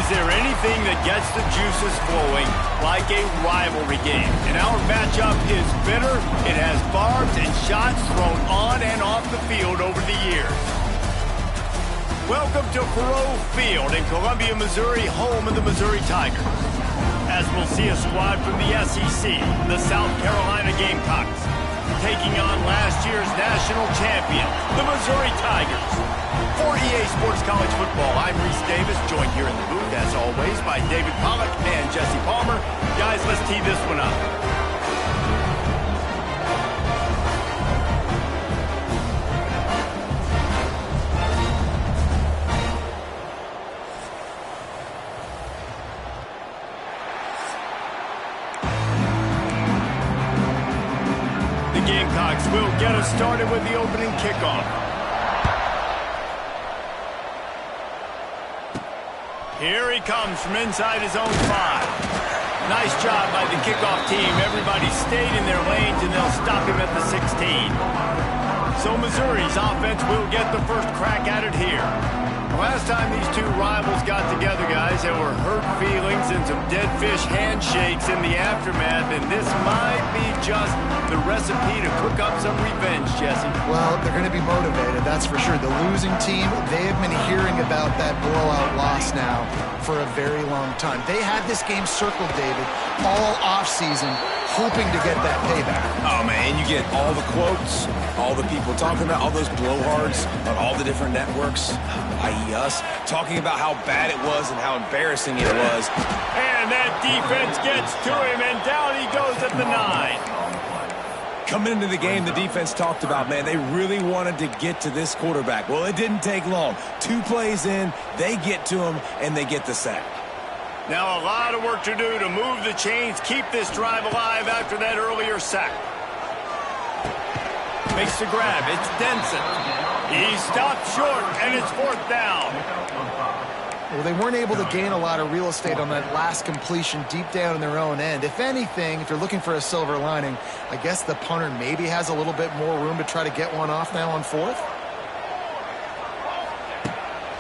there anything that gets the juices flowing like a rivalry game? And our matchup is bitter. It has barbs and shots thrown on and off the field over the years. Welcome to Faurot Field in Columbia, Missouri, home of the Missouri Tigers. As we'll see a squad from the SEC, the South Carolina Gamecocks, taking on last year's national champion, the Missouri Tigers. For EA Sports College Football, I'm Reese Davis, joined here in the booth, as always, by David Pollack and Jesse Palmer. Guys, let's tee this one up. The Gamecocks will get us started with the opening kickoff. Here he comes from inside his own 5. Nice job by the kickoff team. Everybody stayed in their lanes, and they'll stop him at the 16. So Missouri's offense will get the first crack at it here. Last time these two rivals got together, guys, there were hurt feelings and some dead fish handshakes in the aftermath, and this might be just the recipe to cook up some revenge, Jesse. Well, they're going to be motivated, that's for sure. The losing team, they have been hearing about that blowout loss now for a very long time. They had this game circled, David, all offseason, hoping to get that payback. Oh, man, you get all the quotes, all the people talking about, all those blowhards on all the different networks, i.e. us, talking about how bad it was and how embarrassing it was. And that defense gets to him, and down he goes at the 9. Coming into the game, the defense talked about, man, they really wanted to get to this quarterback. Well, it didn't take long. 2 plays in, they get to him, and they get the sack. Now a lot of work to do to move the chains, keep this drive alive after that earlier sack. Makes the grab. It's Denson. He stopped short, and it's 4th down. Well, they weren't able to gain a lot of real estate on that last completion deep down in their own end. If anything, if you're looking for a silver lining, I guess the punter maybe has a little bit more room to try to get one off now on 4th.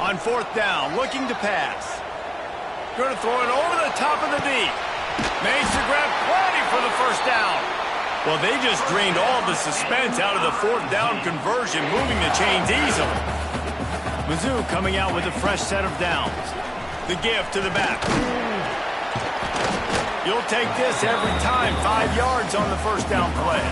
On 4th down, looking to pass. Going to throw it over the top of the deep. Makes the grab, plenty for the first down. Well, they just drained all the suspense out of the 4th down conversion, moving the chains easily. Mizzou coming out with a fresh set of downs. The give to the back. You'll take this every time. 5 yards on the first down play.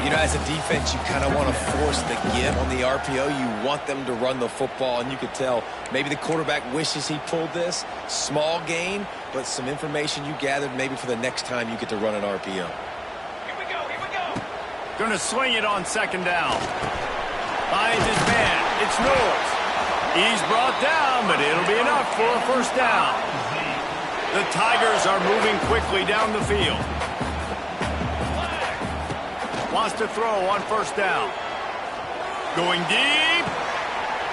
You know, as a defense, you kind of want to force the give on the RPO. You want them to run the football, and you could tell maybe the quarterback wishes he pulled this. Small gain, but some information you gathered maybe for the next time you get to run an RPO. Here we go. Going to swing it on 2nd down. Finds his man. It's Knowles. He's brought down, but it'll be enough for a first down. The Tigers are moving quickly down the field. Wants to throw on 1st down. Going deep.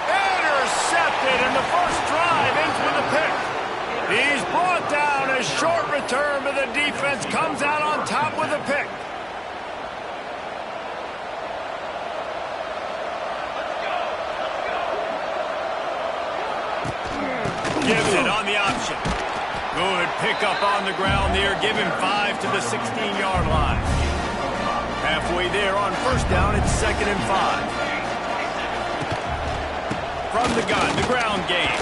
Intercepted, and the first drive ends with a pick. He's brought down. A short return, but the defense comes out on top with a pick. Gives it on the option. Good pickup on the ground there. Give him 5 to the 16-yard line. Halfway there on 1st down, it's 2nd and 5. From the gun, the ground game.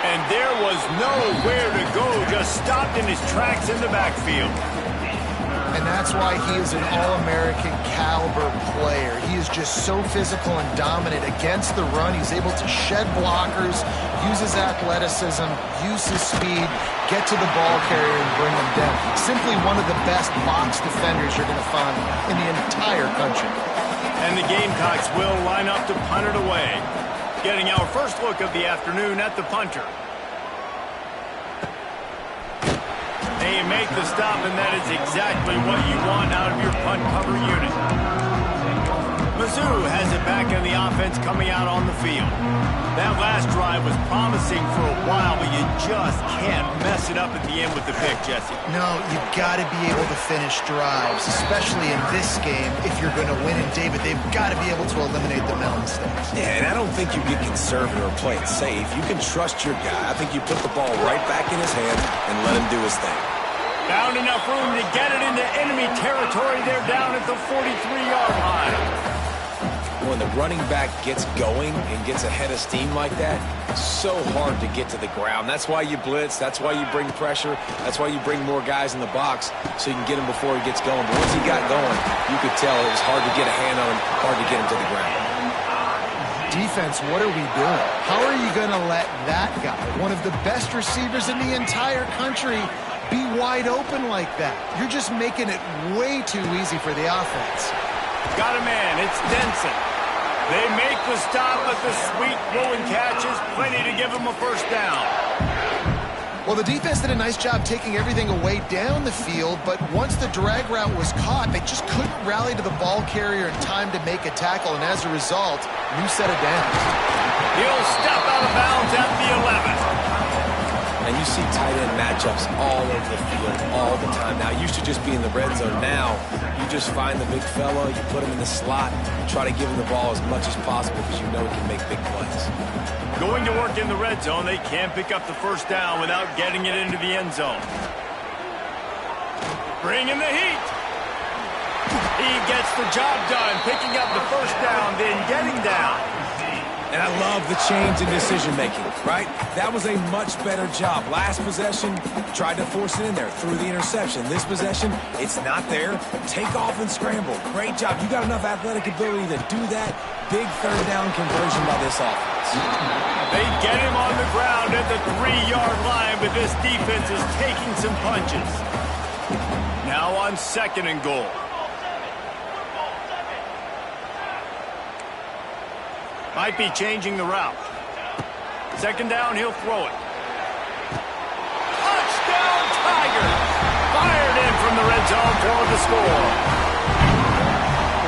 And there was nowhere to go, just stopped in his tracks in the backfield. And that's why he is an All-American caliber player. He is just so physical and dominant against the run. He's able to shed blockers, use his athleticism, use his speed, get to the ball carrier and bring him down. Simply one of the best box defenders you're going to find in the entire country. And the Gamecocks will line up to punt it away. Getting our first look of the afternoon at the punter. They make the stop, and that is exactly what you want out of your punt cover unit. Mizzou has it back quarterback and the offense coming out on the field. That last drive was promising for a while, but you just can't mess it up at the end with the pick, Jesse. No, you've got to be able to finish drives, especially in this game. If you're going to win it, David, they've got to be able to eliminate the mental mistakes. Yeah, and I don't think you get conservative or play it safe. You can trust your guy. I think you put the ball right back in his hands and let him do his thing. Found enough room to get it into enemy territory. They're down at the 43-yard line. When the running back gets going and gets ahead of steam like that, it's so hard to get to the ground. That's why you blitz. That's why you bring pressure. That's why you bring more guys in the box so you can get him before he gets going. But once he got going, you could tell it was hard to get a hand on him, hard to get him to the ground. Defense, what are we doing? How are you going to let that guy, one of the best receivers in the entire country, be wide open like that? You're just making it way too easy for the offense. Got a man. It's Denson. They make the stop, but the sweet rolling catch is plenty to give them a first down. Well, the defense did a nice job taking everything away down the field, but once the drag route was caught, they just couldn't rally to the ball carrier in time to make a tackle, and as a result, new set of downs. He'll step out of bounds at the 11. And you see tight end matchups all over the field all the time. Now, it used to just be in the red zone. Now, you just find the big fella, you put him in the slot, you try to give him the ball as much as possible because you know he can make big plays. Going to work in the red zone, they can't pick up the first down without getting it into the end zone. Bringing the heat. He gets the job done, picking up the first down, then getting down. And I love the change in decision-making, right? That was a much better job. Last possession, tried to force it in there, threw the interception. This possession, it's not there. Take off and scramble. Great job. You got enough athletic ability to do that. Big third down conversion by this offense. They get him on the ground at the 3-yard line, but this defense is taking some punches. Now on 2nd and goal. Might be changing the route. 2nd down, he'll throw it. Touchdown, Tigers! Fired in from the red zone for the score.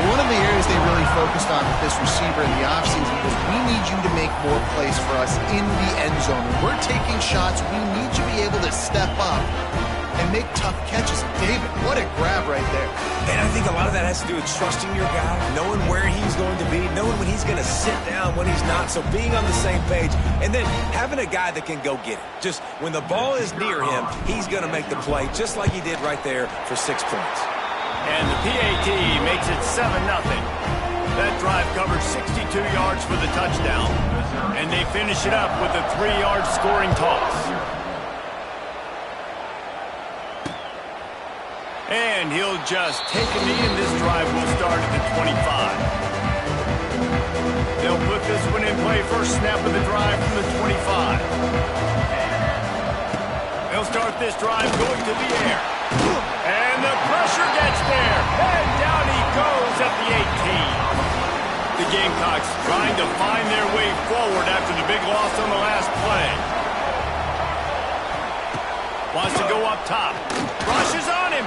One of the areas they really focused on with this receiver in the offseason was we need you to make more plays for us in the end zone. When we're taking shots, we need you to be able to step up and make tough catches. David, what a grab right there. And I think a lot of that has to do with trusting your guy, knowing where he's going to be, knowing when he's going to sit down, when he's not, so being on the same page, and then having a guy that can go get it. Just when the ball is near him, he's going to make the play, just like he did right there for 6 points. And the PAT makes it 7-0. That drive covered 62 yards for the touchdown, and they finish it up with a 3-yard scoring toss. And he'll just take a knee, and this drive will start at the 25. They'll put this one in play first snap of the drive from the 25. They'll start this drive going to the air. And the pressure gets there. And down he goes at the 18. The Gamecocks trying to find their way forward after the big loss on the last play. Wants to go up top. Rushes on him.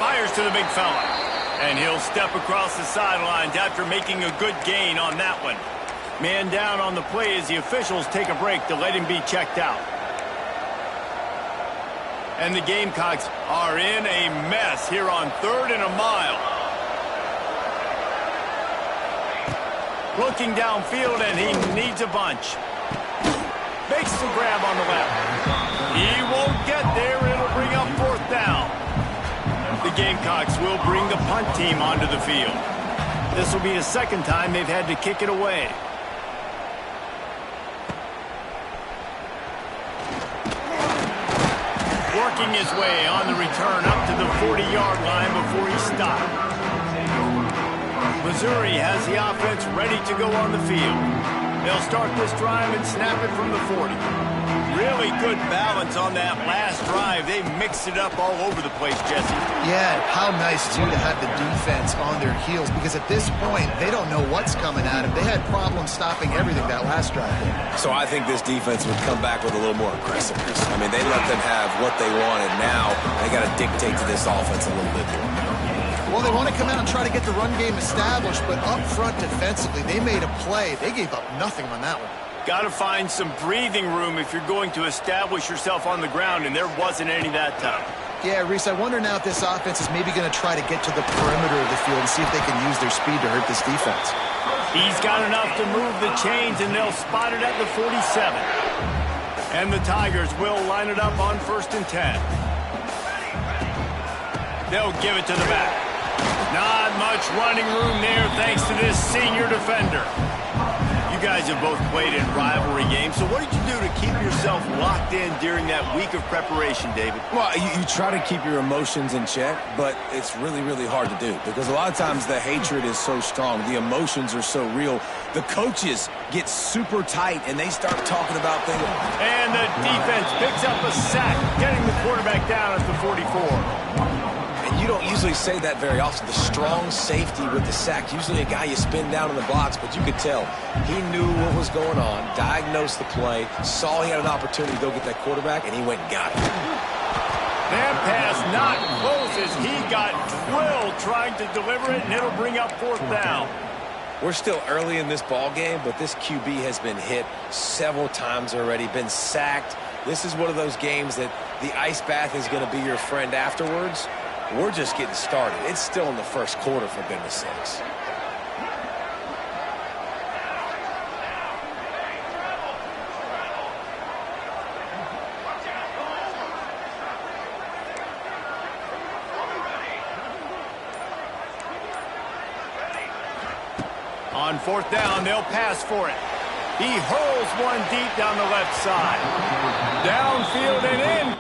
Fires to the big fella. And he'll step across the sidelines after making a good gain on that one. Man down on the play as the officials take a break to let him be checked out. And the Gamecocks are in a mess here on 3rd and a mile. Looking downfield, and he needs a bunch. Makes the grab on the left. He won't get there. It'll bring up 4th down. The Gamecocks will bring the punt team onto the field. This will be the 2nd time they've had to kick it away. Working his way on the return up to the 40-yard line before he stopped. Missouri has the offense ready to go on the field. They'll start this drive and snap it from the 40. Really good balance on that last drive. They mixed it up all over the place, Jesse. Yeah, how nice, too, to have the defense on their heels, because at this point, they don't know what's coming at them. They had problems stopping everything that last drive. So I think this defense would come back with a little more aggressiveness. I mean, they let them have what they wanted. Now they got to dictate to this offense a little bit more. Well, they want to come out and try to get the run game established, but up front defensively, they made a play. They gave up nothing on that one. Got to find some breathing room if you're going to establish yourself on the ground, and there wasn't any that time. Yeah, Reese, I wonder now if this offense is maybe going to try to get to the perimeter of the field and see if they can use their speed to hurt this defense. He's got enough to move the chains, and they'll spot it at the 47. And the Tigers will line it up on 1st and 10. They'll give it to the back. Not much running room there thanks to this senior defender. You guys have both played in rivalry games, so what did you do to keep yourself locked in during that week of preparation, David? Well, you try to keep your emotions in check, but it's really, really hard to do because a lot of times the hatred is so strong. The emotions are so real. The coaches get super tight, and they start talking about things. And the defense picks up a sack, getting the quarterback down at the 44. And you don't usually say that very often. The strong safety with the sack. Usually a guy you spin down in the box, but you could tell he knew what was going on, diagnosed the play, saw he had an opportunity to go get that quarterback, and he went and got it. That pass not close as he got drilled trying to deliver it, and it'll bring up 4th down. We're still early in this ball game, but this QB has been hit several times already, been sacked. This is one of those games that the ice bath is going to be your friend afterwards. We're just getting started. It's still in the 1st quarter, for goodness sakes. On 4th down, they'll pass for it. He hurls one deep down the left side. Downfield and in.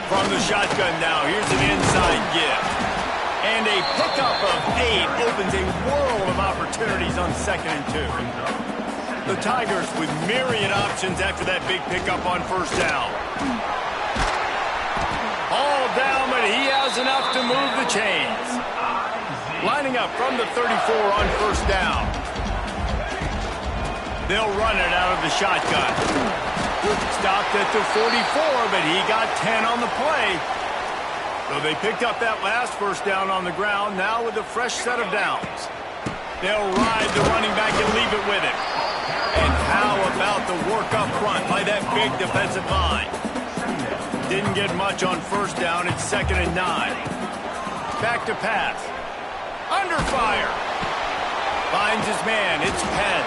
From the shotgun now, here's an inside give. And a pickup of 8 opens a world of opportunities on 2nd and 2. The Tigers with myriad options after that big pickup on 1st down. All down, but he has enough to move the chains. Lining up from the 34 on 1st down. They'll run it out of the shotgun. Stopped at the 44, but he got 10 on the play. So they picked up that last 1st down on the ground, now with a fresh set of downs. They'll ride the running back and leave it with him. And how about the work up front by that big defensive line? Didn't get much on 1st down. It's 2nd and 9. Back to pass. Under fire. Finds his man. It's Penn.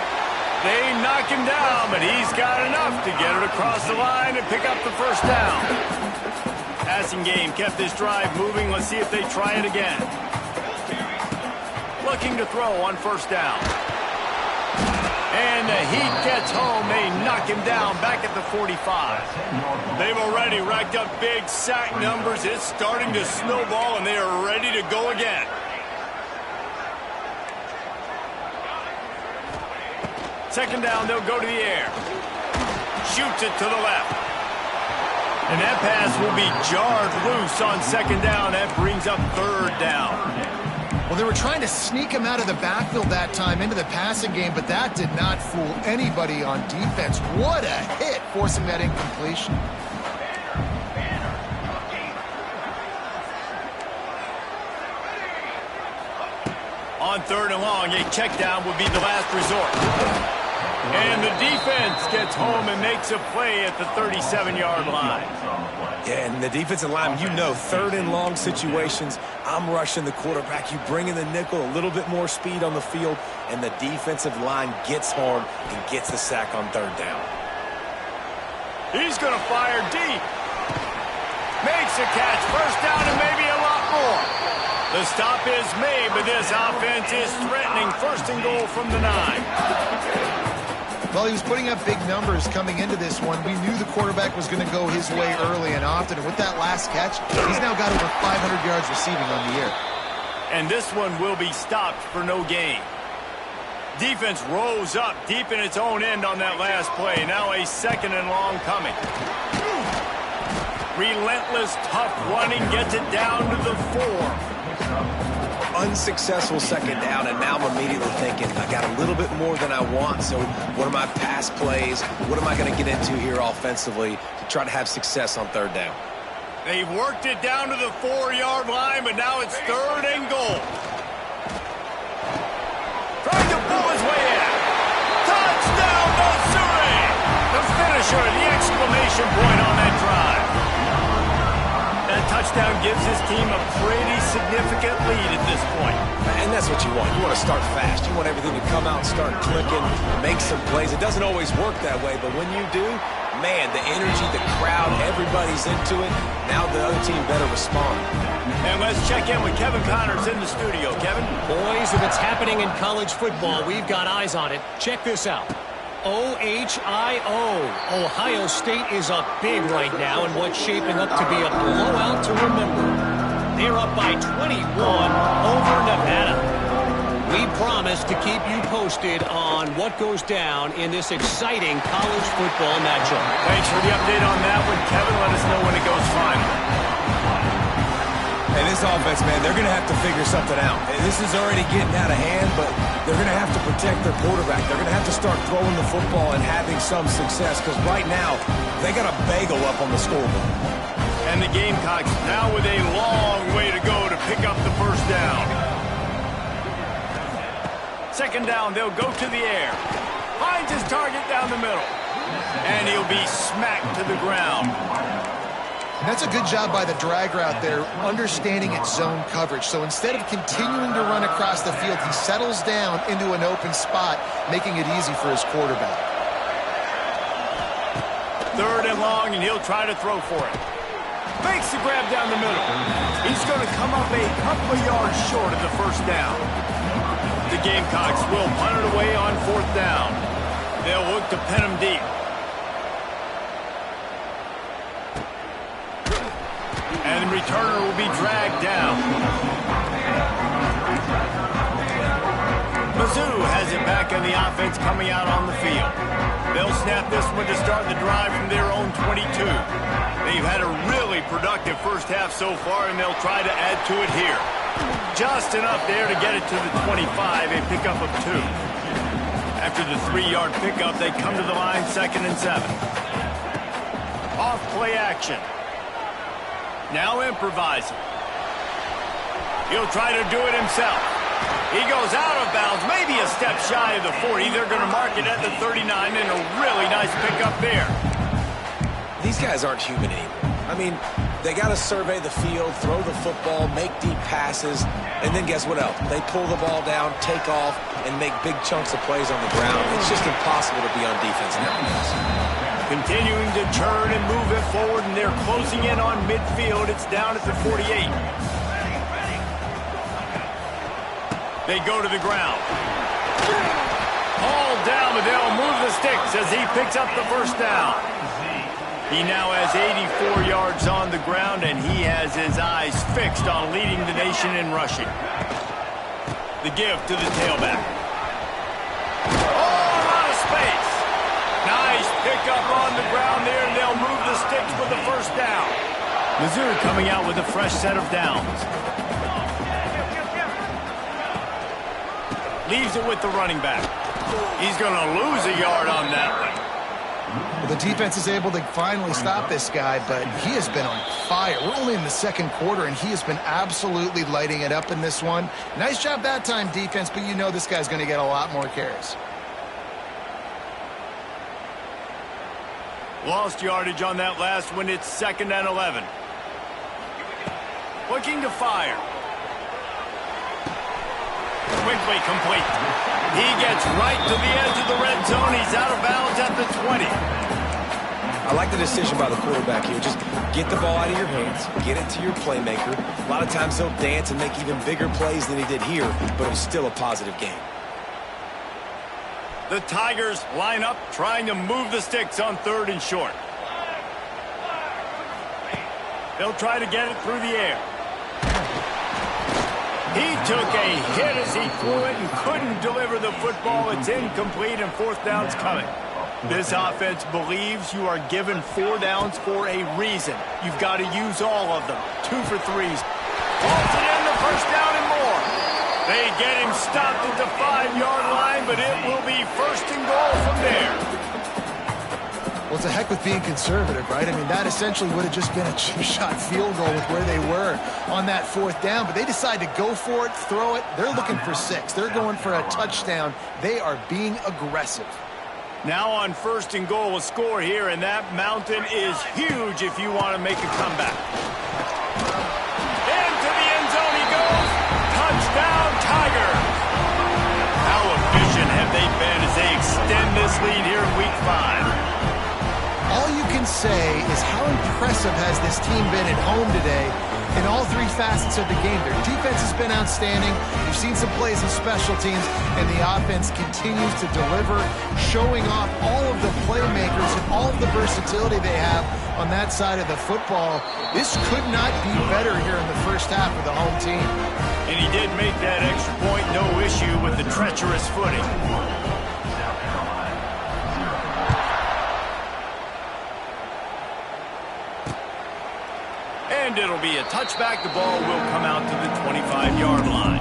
They knock him down, but he's got enough to get it across the line and pick up the 1st down. Passing game kept this drive moving. Let's see if they try it again. Looking to throw on 1st down. And the heat gets home. They knock him down back at the 45. They've already racked up big sack numbers. It's starting to snowball, and they are ready to go again. Second down, they'll go to the air. Shoots it to the left. And that pass will be jarred loose on 2nd down. That brings up 3rd down. Well, they were trying to sneak him out of the backfield that time into the passing game, but that did not fool anybody on defense. What a hit, forcing that incompletion. On 3rd and long, a check down would be the last resort. And the defense gets home and makes a play at the 37-yard line. Yeah, and the defensive line, you know, 3rd and long situations, I'm rushing the quarterback. You bring in the nickel, a little bit more speed on the field, and the defensive line gets home and gets the sack on 3rd down. He's going to fire deep. Makes a catch. 1st down and maybe a lot more. The stop is made, but this offense is threatening 1st and goal from the 9. Well, he was putting up big numbers coming into this one. We knew the quarterback was going to go his way early and often. And with that last catch, he's now got over 500 yards receiving on the year. And this one will be stopped for no gain. Defense rose up deep in its own end on that last play. Now a 2nd and long coming. Relentless, tough running gets it down to the 4. Unsuccessful second down, and now I'm immediately thinking, I got a little bit more than I want, so what are my pass plays? What am I going to get into here offensively to try to have success on third down? They've worked it down to the 4-yard line, but now it's 3rd and goal. Trying to pull his way in. Touchdown, Missouri! The finisher, the exclamation point on that drive. That touchdown gives his team a pretty significant lead at this point. And that's what you want. You want to start fast. You want everything to come out, start clicking, make some plays. It doesn't always work that way, but when you do, man, the energy, the crowd, everybody's into it. Now the other team better respond. And let's check in with Kevin Connors in the studio. Kevin? Boys, if it's happening in college football, we've got eyes on it. Check this out. OHIO. Ohio State is up big right now in what's shaping up to be a blowout to remember. They're up by 21 over Nevada. We promise to keep you posted on what goes down in this exciting college football matchup. Thanks for the update on that one, Kevin. Let us know when it goes final. And this offense, man, they're going to have to figure something out. This is already getting out of hand, but they're going to have to protect their quarterback. They're going to have to start throwing the football and having some success, because right now, they got a bagel up on the scoreboard. And the Gamecocks now with a long way to go to pick up the first down. Second down, they'll go to the air. Finds his target down the middle. And he'll be smacked to the ground. And that's a good job by the drag route there, understanding its zone coverage. So instead of continuing to run across the field, he settles down into an open spot, making it easy for his quarterback. 3rd and long, and he'll try to throw for it. Makes the grab down the middle. He's going to come up a couple of yards short of the first down. The Gamecocks will punt it away on 4th down. They'll look to pin him deep. And the returner will be dragged down. Mizzou has it back in the offense coming out on the field. They'll snap this one to start the drive from their own 22. They've had a really productive first half so far, and they'll try to add to it here. Just enough there to get it to the 25, a pickup of 2. After the 3-yard pickup, they come to the line 2nd and 7. Off play action. Now improvising. He'll try to do it himself. He goes out of bounds, maybe a step shy of the 40. They're going to mark it at the 39, and a really nice pickup there. These guys aren't human anymore. I mean, they got to survey the field, throw the football, make deep passes, and then guess what else? They pull the ball down, take off, and make big chunks of plays on the ground. It's just impossible to be on defense nowadays. Continuing to churn and move it forward, and they're closing in on midfield. It's down at the 48. They go to the ground. All down, but they'll move the sticks as he picks up the first down. He now has 84 yards on the ground, and he has his eyes fixed on leading the nation in rushing. The give to the tailback. Oh, a lot of space. Nice pickup on the ground there, and they'll move the sticks with the first down. Missouri coming out with a fresh set of downs. Leaves it with the running back. He's going to lose a yard on that one. Well, the defense is able to finally stop this guy, but he has been on fire. We're only in the 2nd quarter, and he has been absolutely lighting it up in this one. Nice job that time, defense, but you know this guy's going to get a lot more carries. Lost yardage on that last one. It's 2nd and 11. Looking to fire. Quickly complete. He gets right to the edge of the red zone. He's out of bounds at the 20. I like the decision by the quarterback here. Just get the ball out of your hands, get it to your playmaker. A lot of times he'll dance and make even bigger plays than he did here, but it was still a positive game. The Tigers line up, trying to move the sticks on 3rd and short. They'll try to get it through the air. He took a hit as he threw it and couldn't deliver the football. It's incomplete, and 4th down's coming. This offense believes you are given 4 downs for a reason. You've got to use all of them. 2 for 3s. Falls it in the first down and more. They get him stopped at the 5-yard line, but it will be first and goal from there. Well, it's a heck with being conservative, right? I mean, that essentially would have just been a chip-shot field goal with where they were on that 4th down, but they decide to go for it, throw it. They're looking for 6. They're going for a touchdown. They are being aggressive. Now on first and goal, a score here, and that mountain is huge if you want to make a comeback. Into the end zone he goes. Touchdown, Tigers. How efficient have they been as they extend this lead here in Week 5? All you can say is how impressive has this team been at home today in all 3 facets of the game. Their defense has been outstanding. You've seen some plays in special teams, and the offense continues to deliver, showing off all of the playmakers and all of the versatility they have on that side of the football. This could not be better here in the first half of the home team. And he did make that extra point, no issue with the treacherous footing. And it'll be a touchback. The ball will come out to the 25-yard line.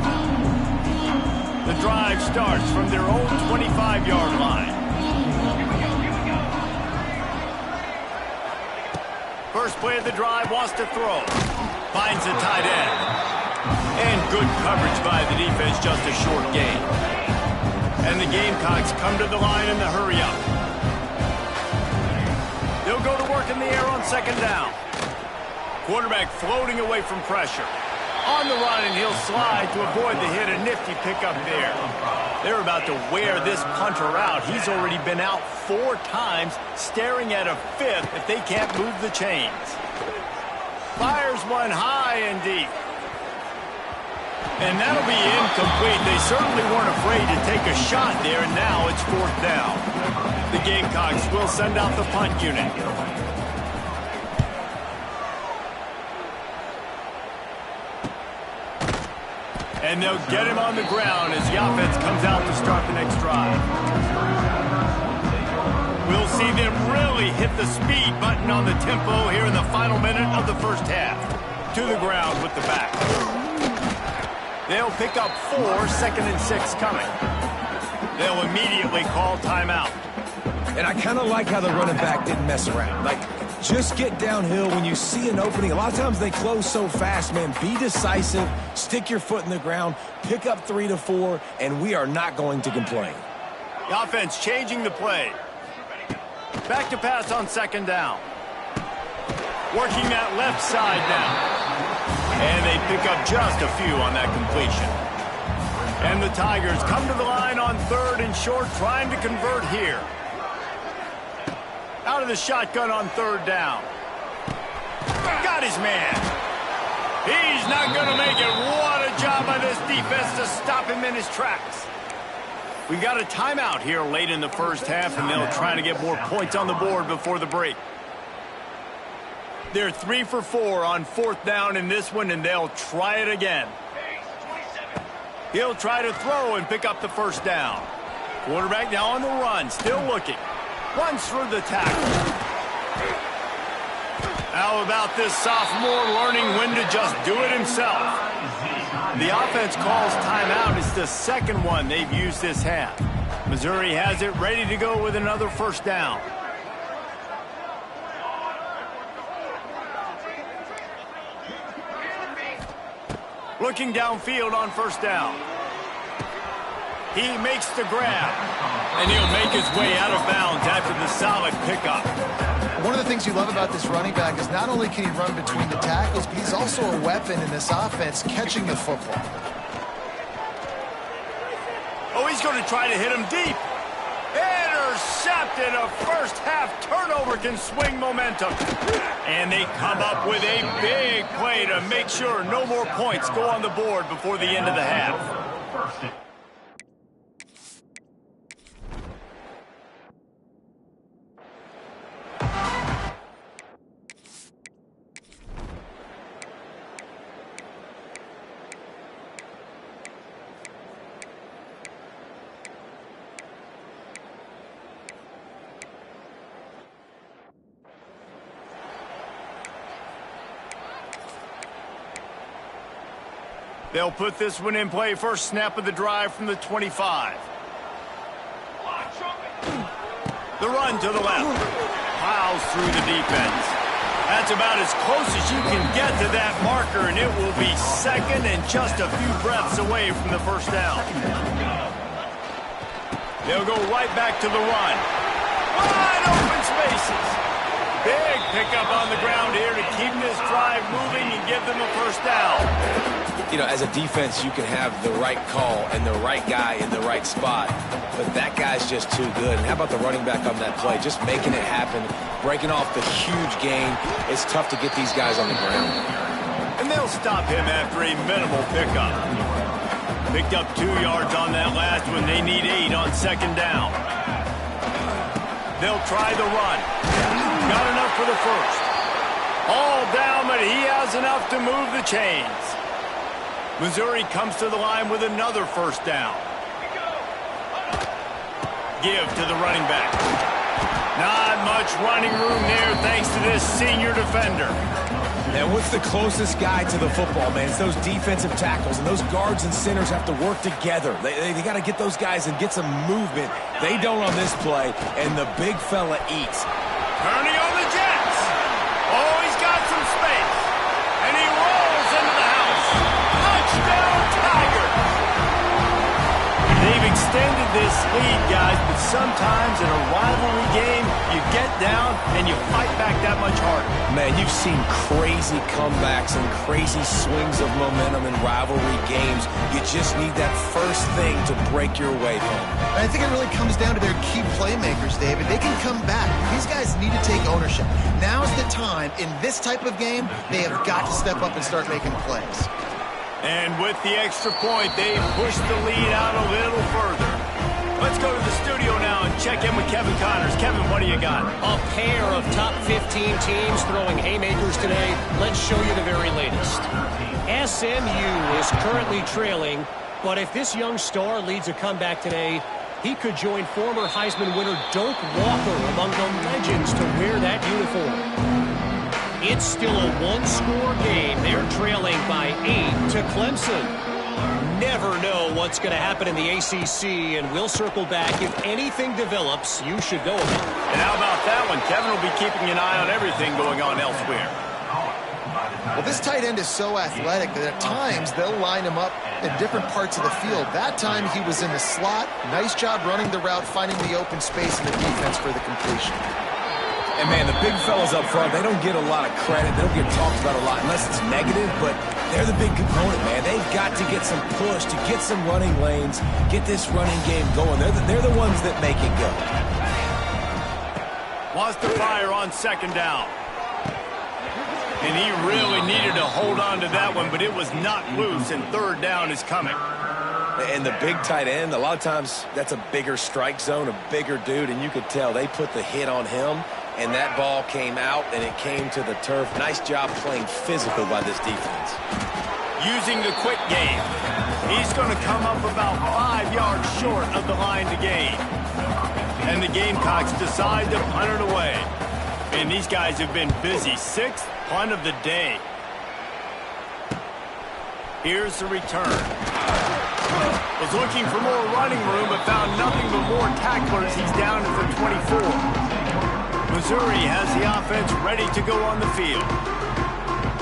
The drive starts from their own 25-yard line. First play of the drive, wants to throw. Finds a tight end. And good coverage by the defense, just a short gain. And the Gamecocks come to the line in the hurry-up. They'll go to work in the air on second down. Quarterback floating away from pressure. On the run, and he'll slide to avoid the hit. A nifty pickup there. They're about to wear this punter out. He's already been out 4 times, staring at a 5th if they can't move the chains. Fires one high and deep. And that'll be incomplete. They certainly weren't afraid to take a shot there, and now it's 4th down. The Gamecocks will send out the punt unit. And they'll get him on the ground as the offense comes out to start the next drive. We'll see them really hit the speed button on the tempo here in the final minute of the first half. To the ground with the back. They'll pick up 4, 2nd and 6 coming. They'll immediately call timeout. And I kind of like how the running back didn't mess around. Like, just get downhill when you see an opening. A lot of times they close so fast, man. Be decisive, stick your foot in the ground, pick up 3 to 4, and we are not going to complain. The offense changing the play. Back to pass on second down. Working that left side now. And they pick up just a few on that completion. And the Tigers come to the line on 3rd and short, trying to convert here. Out of the shotgun on 3rd down. Got his man. He's not going to make it. What a job by this defense to stop him in his tracks. We got a timeout here late in the first half, and they'll try to get more points on the board before the break. They're 3 for 4 on 4th down in this one, and they'll try it again. He'll try to throw and pick up the first down. Quarterback now on the run, still looking. Runs through the tackle. How about this sophomore learning when to just do it himself? The offense calls timeout. It's the 2nd one they've used this half. Missouri has it ready to go with another first down. Looking downfield on first down. He makes the grab. And he'll make his way out of bounds after the solid pickup. One of the things you love about this running back is not only can he run between the tackles, but he's also a weapon in this offense catching the football. Oh, he's going to try to hit him deep. Intercepted. A first half turnover can swing momentum. And they come up with a big play to make sure no more points go on the board before the end of the half. They'll put this one in play. First snap of the drive from the 25. The run to the left. Plows through the defense. That's about as close as you can get to that marker, and it will be second and just a few breaths away from the first down. They'll go right back to the run. Wide open spaces. Big pickup on the ground here to keep this drive moving and give them a first down. You know, as a defense, you can have the right call and the right guy in the right spot, but that guy's just too good. And how about the running back on that play? Just making it happen, breaking off the huge gain. It's tough to get these guys on the ground. And they'll stop him after a minimal pickup. Picked up 2 yards on that last one. They need 8 on second down. They'll try the run. Got enough for the first. All down, but he has enough to move the chains. Missouri comes to the line with another first down. Give to the running back. Not much running room there thanks to this senior defender. And what's the closest guy to the football, man? It's those defensive tackles, and those guards and centers have to work together. They got to get those guys and get some movement. They don't on this play, and the big fella eats. Turning on the Jets. Oh, he's got some space. And he rolls into the house. Touchdown, Tigers. They've extended this lead, guys, but sometimes in a rivalry game, you get down and you fight back that much harder. Man, you've seen crazy comebacks and crazy swings of momentum in rivalry games. You just need that first thing to break your way home. I think it really comes down to their key playmakers, David. They can come back. These guys need to take ownership. Now's the time. In this type of game, they have got to step up and start making plays. And with the extra point, they push the lead out a little further. Let's go to the studio now and check in with Kevin Connors. Kevin, what do you got? A pair of top 15 teams throwing haymakers today. Let's show you the very latest. SMU is currently trailing, but if this young star leads a comeback today, he could join former Heisman winner Doak Walker among the legends to wear that uniform. It's still a one-score game. They're trailing by 8 to Clemson. Never know what's going to happen in the ACC, and we'll circle back. If anything develops, you should know about it. And how about that one? Kevin will be keeping an eye on everything going on elsewhere. Well, this tight end is so athletic that at times they'll line him up in different parts of the field. That time he was in the slot. Nice job running the route, finding the open space in the defense for the completion. And, man, the big fellas up front, they don't get a lot of credit. They don't get talked about a lot unless it's negative, but they're the big component, man. They've got to get some push, to get some running lanes, get this running game going. They're the ones that make it go. Wants to fire on second down. And he really needed to hold on to that one, but it was not loose, and third down is coming. And the big tight end, a lot of times that's a bigger strike zone, a bigger dude, and you could tell they put the hit on him, and that ball came out, and it came to the turf. Nice job playing physical by this defense. Using the quick game. He's going to come up about 5 yards short of the line to gain. And the Gamecocks decide to punt it away. And these guys have been busy. 6th punt of the day. Here's the return. Was looking for more running room, but found nothing but more tacklers. He's down at the 24. Missouri has the offense ready to go on the field.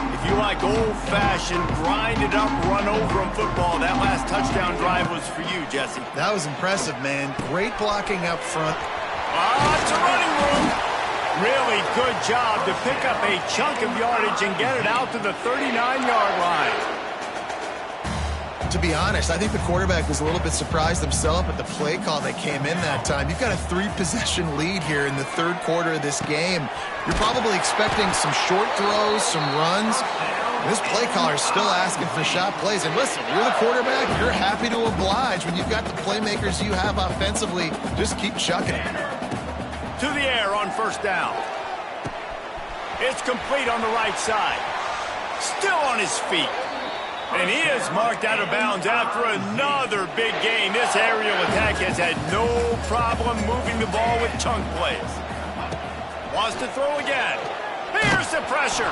If you like old-fashioned, grind-it-up, run-over-'em football, that last touchdown drive was for you, Jesse. That was impressive, man. Great blocking up front. Lots of running room. Really good job to pick up a chunk of yardage and get it out to the 39-yard line. To be honest, I think the quarterback was a little bit surprised himself at the play call that came in that time. You've got a 3-possession lead here in the third quarter of this game. You're probably expecting some short throws, some runs. This play caller is still asking for shot plays. And listen, you're the quarterback. You're happy to oblige. When you've got the playmakers you have offensively, just keep chucking it. To the air on first down. It's complete on the right side. Still on his feet. And he is marked out of bounds after another big gain. This aerial attack has had no problem moving the ball with chunk plays. Wants to throw again. Here's Here's the pressure.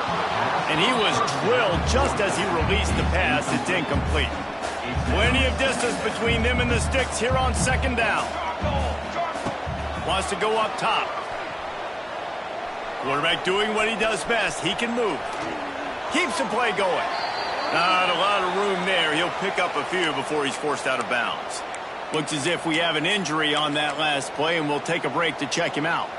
And he was drilled just as he released the pass. It's incomplete. Plenty of distance between them and the sticks here on second down. Wants to go up top. Quarterback doing what he does best. He can move. Keeps the play going. Not a lot of room there. He'll pick up a few before he's forced out of bounds. Looks as if we have an injury on that last play, and we'll take a break to check him out.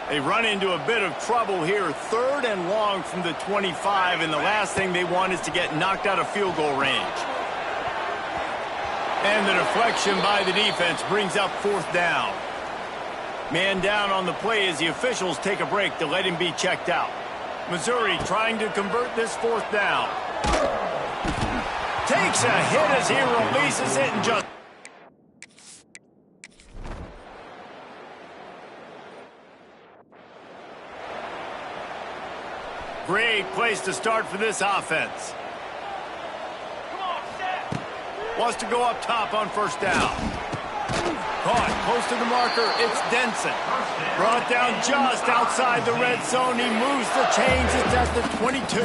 They run into a bit of trouble here. 3rd and long from the 25, and the last thing they want is to get knocked out of field goal range. And the deflection by the defense brings up 4th down. Man down on the play as the officials take a break to let him be checked out. Missouri trying to convert this 4th down. Takes a hit as he releases it and just... Great place to start for this offense. Wants to go up top on 1st down. Caught close to the marker. It's Denson. Brought down just outside the red zone. He moves the chains. It's at the 22.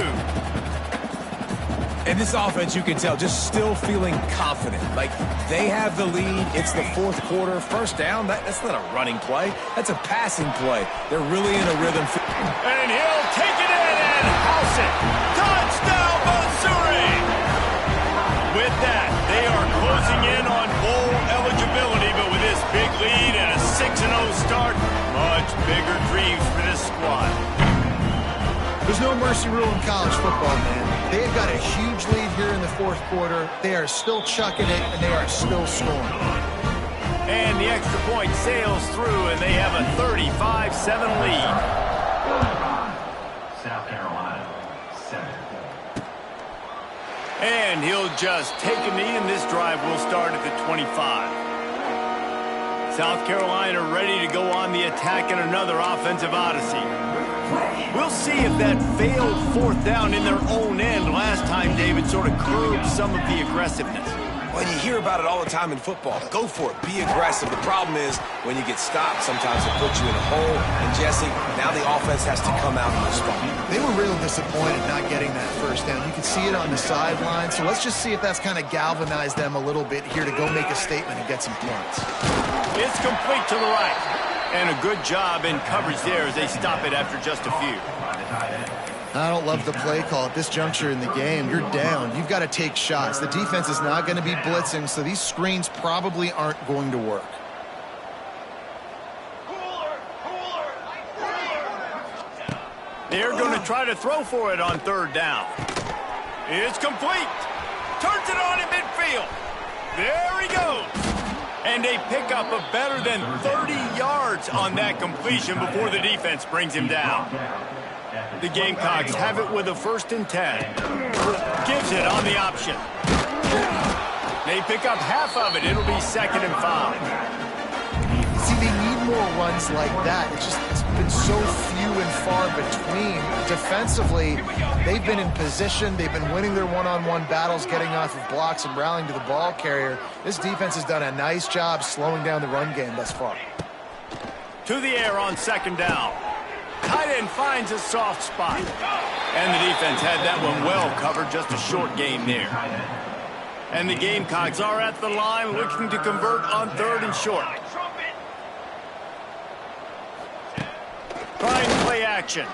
And this offense, you can tell, just still feeling confident. Like, they have the lead. It's the 4th quarter. 1st down, that's not a running play. That's a passing play. They're really in a rhythm. And he'll take it in and house it. Touchdown, Missouri! With that, they are closing in on bowl eligibility, but with this big lead and a 6-0 start, much bigger dreams for this squad. There's no mercy rule in college football, man. They have got a huge lead here in the 4th quarter. They are still chucking it, and they are still scoring. And the extra point sails through, and they have a 35-7 lead. South Carolina, 7. And he'll just take a knee, and this drive will start at the 25. South Carolina ready to go on the attack in another offensive odyssey. We'll see if that failed 4th down in their own end last time, David, sort of curbed some of the aggressiveness. Well, you hear about it all the time in football. Go for it. Be aggressive. The problem is when you get stopped, sometimes it puts you in a hole. And, Jesse, now the offense has to come out and respond. They were really disappointed not getting that 1st down. You can see it on the sideline. So let's just see if that's kind of galvanized them a little bit here to go make a statement and get some points. It's complete to the right. And a good job in coverage there as they stop it after just a few. I don't love the play call at this juncture in the game. You're down. You've got to take shots. The defense is not going to be blitzing, so these screens probably aren't going to work. They're going to try to throw for it on 3rd down. It's complete. Turns it on in midfield. There he goes. And they pick up a better than 30 yards on that completion before the defense brings him down. The Gamecocks have it with a 1st and 10. Gives it on the option. They pick up half of it. It'll be 2nd and 5. See, they need more runs like that. It's been so few and far between. Defensively, they've been in position. They've been winning their one-on-one battles, getting off of blocks and rallying to the ball carrier. This defense has done a nice job slowing down the run game thus far. To the air on 2nd down. Tight end finds a soft spot. And the defense had that one well covered, just a short game there. And the Gamecocks are at the line looking to convert on 3rd and short. Trying to play action.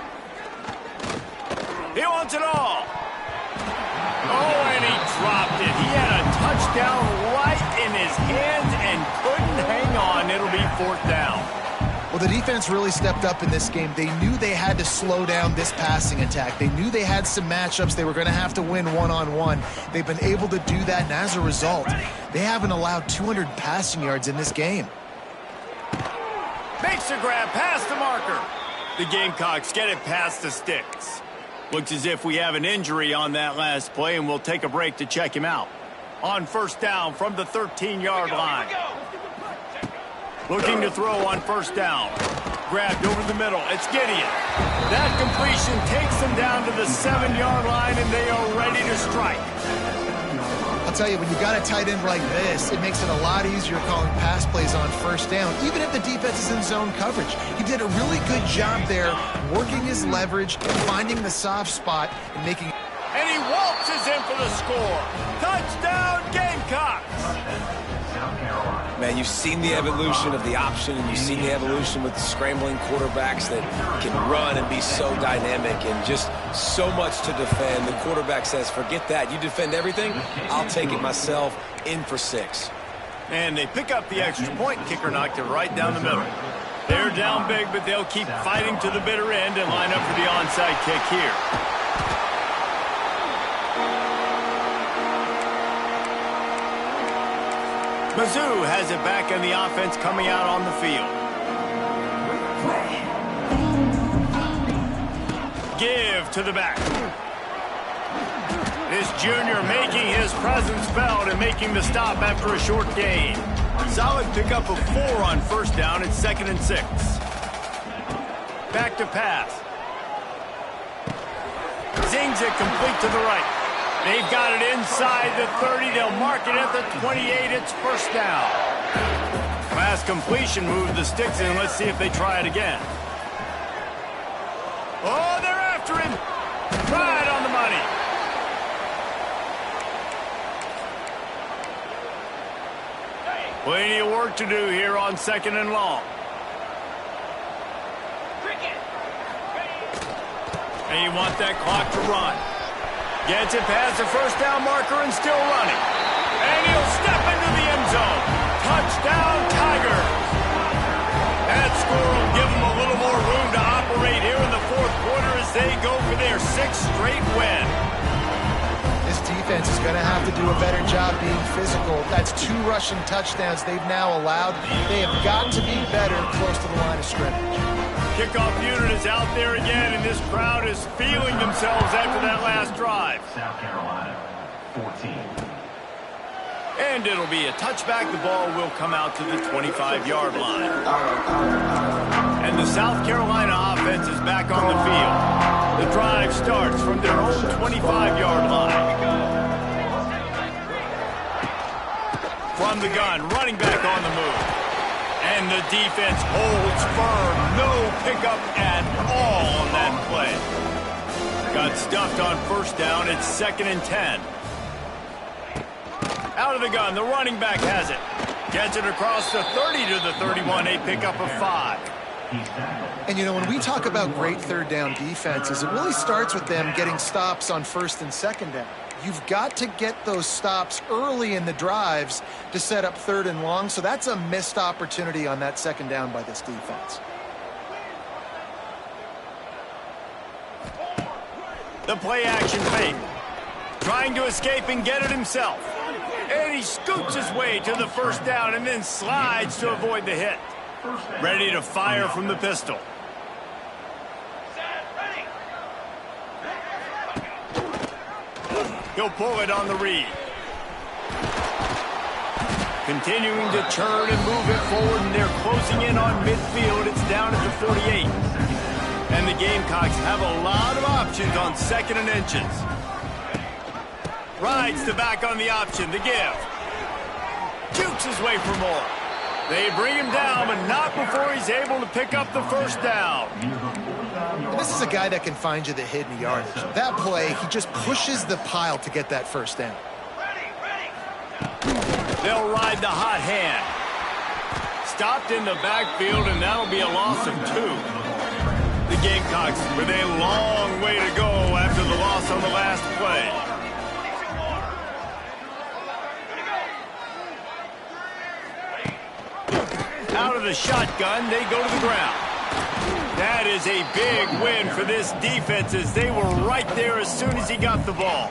He wants it all. Oh, and he dropped it. He had a touchdown right in his hands and couldn't hang on. It'll be 4th down. Well, the defense really stepped up in this game. They knew they had to slow down this passing attack. They knew they had some matchups they were going to have to win one-on-one. They've been able to do that, and as a result, they haven't allowed 200 passing yards in this game. Makes the grab past the marker. The Gamecocks get it past the sticks. Looks as if we have an injury on that last play, and we'll take a break to check him out. On 1st down from the 13-yard line. Looking to throw on 1st down. Grabbed over the middle. It's Gideon. That completion takes them down to the 7-yard line, and they are ready to strike. I'll tell you, when you got a tight end like this, it makes it a lot easier calling pass plays on first down, even if the defense is in zone coverage. He did a really good job there, working his leverage, finding the soft spot, and making... And he waltzes in for the score. Touchdown, Gamecocks! Man, you've seen the evolution of the option, and you've seen the evolution with the scrambling quarterbacks that can run and be so dynamic and just so much to defend. The quarterback says, forget that. You defend everything, I'll take it myself. In for 6. And they pick up the extra point. Kicker knocked it right down the middle. They're down big, but they'll keep fighting to the bitter end and line up for the onside kick here. Mizzou has it back in the offense coming out on the field. Give to the back. This junior making his presence felt and making the stop after a short gain. Solid pickup of 4 on first down. It's 2nd and 6. Back to pass. Zings it complete to the right. They've got it inside the 30. They'll mark it at the 28. It's first down. Last completion moved the sticks in. Let's see if they try it again. Oh, they're after him. Right on the money. Plenty of work to do here on 2nd and long. And you want that clock to run. Gets it past the first down marker and still running. And he'll step into the end zone. Touchdown, Tigers. That score will give them a little more room to operate here in the 4th quarter as they go for their 6th straight win. This defense is going to have to do a better job being physical. That's 2 rushing touchdowns they've now allowed. They have got to be better close to the line of scrimmage. Kickoff unit is out there again, and this crowd is feeling themselves after that last drive. South Carolina, 14. And it'll be a touchback. The ball will come out to the 25-yard line. And the South Carolina offense is back on the field. The drive starts from their own 25-yard line. From the gun, running back on the move. And the defense holds firm. No pickup at all on that play. Got stuffed on first down. It's 2nd and 10. Out of the gun. The running back has it. Gets it across the 30 to the 31. A pickup of 5. And, you know, when we talk about great third down defenses, it really starts with them getting stops on first and second down. You've got to get those stops early in the drives to set up 3rd and long, so that's a missed opportunity on that 2nd down by this defense. The play action fake. Trying to escape and get it himself. And he scoots his way to the first down and then slides to avoid the hit. Ready to fire from the pistol. He'll pull it on the read. Continuing to turn and move it forward, and they're closing in on midfield. It's down at the 48. And the Gamecocks have a lot of options on 2nd and inches. Rides the back on the option, the give. Jukes his way for more. They bring him down, but not before he's able to pick up the first down. This is a guy that can find you the hidden yardage. That play, he just pushes the pile to get that first down. They'll ride the hot hand. Stopped in the backfield, and that'll be a loss of 2. The Gamecocks with a long way to go after the loss on the last play. Out of the shotgun, they go to the ground. That is a big win for this defense as they were right there as soon as he got the ball.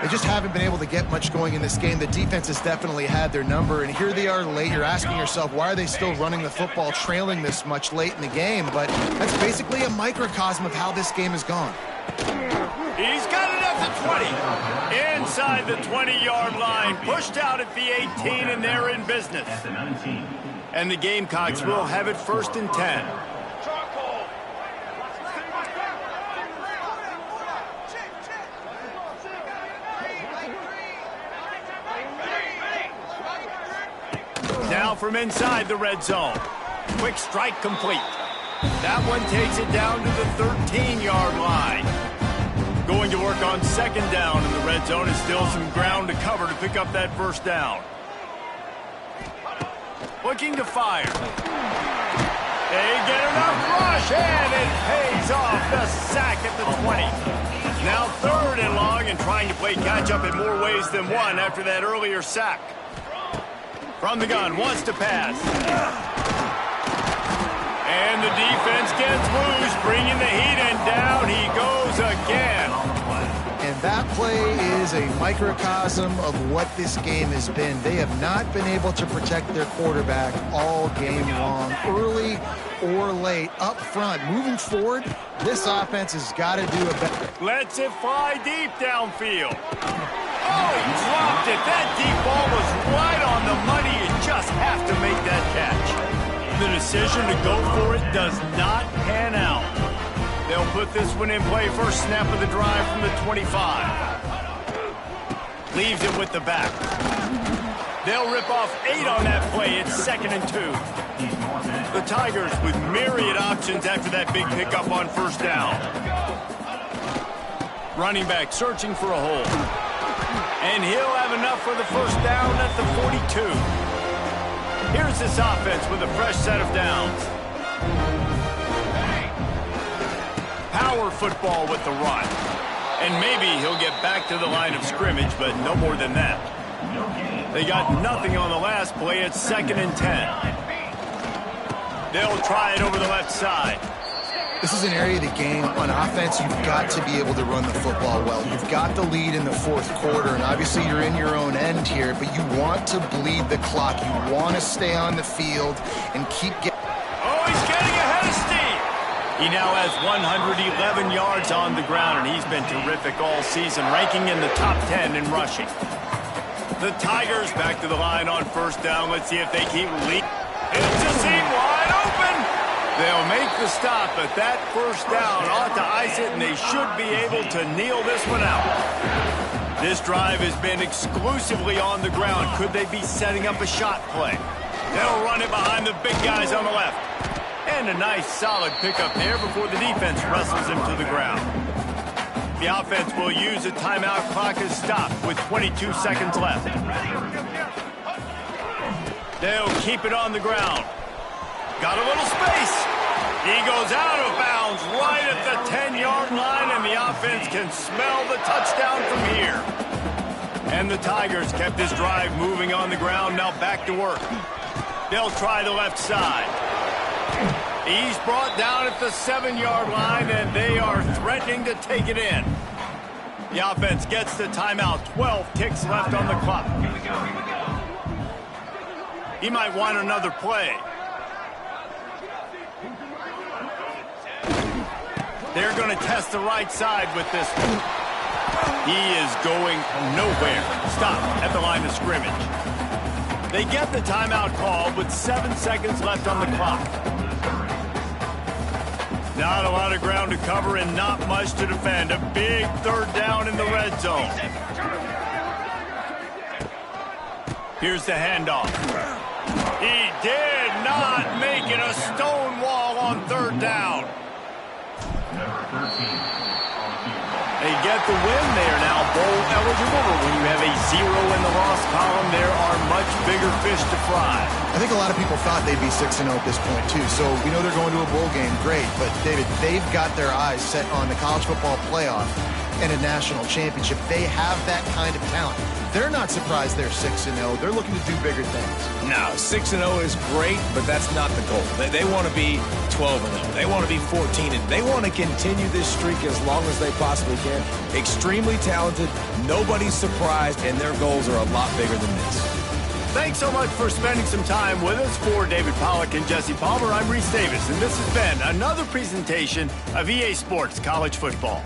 They just haven't been able to get much going in this game. The defense has definitely had their number, and here they are late. You're asking yourself, why are they still running the football, trailing this much late in the game? But that's basically a microcosm of how this game has gone. He's got it at the 20. Inside the 20-yard line, pushed out at the 18, and they're in business. At the 19. And the Gamecocks will have it 1st and 10. now from inside the red zone. Quick strike complete. That one takes it down to the 13-yard line. Going to work on second down in the red zone is still some ground to cover to pick up that first down. Looking to fire. They get enough rush, and it pays off. The sack at the 20. Now third and long, and trying to play catch-up in more ways than one after that earlier sack. From the gun, wants to pass. And the defense gets loose, bringing the heat, and down he goes again. And that play is a microcosm of what this game has been. They have not been able to protect their quarterback all game long, early or late, up front. Moving forward, this offense has got to do a better. Lets it fly deep downfield. Oh, he dropped it. That deep ball was right on the money. You just have to make that catch. The decision to go for it does not pan out. They'll put this one in play. First snap of the drive from the 25. Leaves it with the back. They'll rip off 8 on that play. It's 2nd and 2. The Tigers with myriad options after that big pickup on first down. Running back searching for a hole. And he'll have enough for the first down at the 42. Here's this offense with a fresh set of downs. Power football with the run. And maybe he'll get back to the line of scrimmage, but no more than that. They got nothing on the last play. It's 2nd and 10. They'll try it over the left side. This is an area of the game on offense you've got to be able to run the football well. You've got the lead in the 4th quarter, and obviously you're in your own end here, but you want to bleed the clock. You want to stay on the field and keep getting... Oh, he's getting ahead of steam. He now has 111 yards on the ground, and he's been terrific all season, ranking in the top 10 in rushing. The Tigers back to the line on first down. Let's see if they keep leading. It's a seam wide open. They'll make the stop, but that first down ought to ice it, and they should be able to kneel this one out. This drive has been exclusively on the ground. Could they be setting up a shot play? They'll run it behind the big guys on the left. And a nice solid pickup there before the defense wrestles him to the ground. The offense will use a timeout. Clock is stopped with 22 seconds left. They'll keep it on the ground. Got a little space. He goes out of bounds right at the 10-yard line, and the offense can smell the touchdown from here. And the Tigers kept this drive moving on the ground, now back to work. They'll try the left side. He's brought down at the 7-yard line, and they are threatening to take it in. The offense gets the timeout. 12 ticks left on the clock. He might want another play. They're going to test the right side with this one. He is going nowhere. Stop at the line of scrimmage. They get the timeout called with 7 seconds left on the clock. Not a lot of ground to cover and not much to defend. A big third down in the red zone. Here's the handoff. He did not make it. A stone wall on third down. They get the win. They are now bowl eligible, but when you have a 0 in the loss column, there are much bigger fish to fry. I think a lot of people thought they'd be 6-0 at this point, too. So we know they're going to a bowl game. Great. But, David, they've got their eyes set on the college football playoff and a national championship. They have that kind of talent. They're not surprised they're 6-0. They're looking to do bigger things. No, 6-0 is great, but that's not the goal. They want to be 12-0. They want to be 14-0. They want to continue this streak as long as they possibly can. Extremely talented. Nobody's surprised, and their goals are a lot bigger than this. Thanks so much for spending some time with us. For David Pollack and Jesse Palmer, I'm Reese Davis, and this has been another presentation of EA Sports College Football.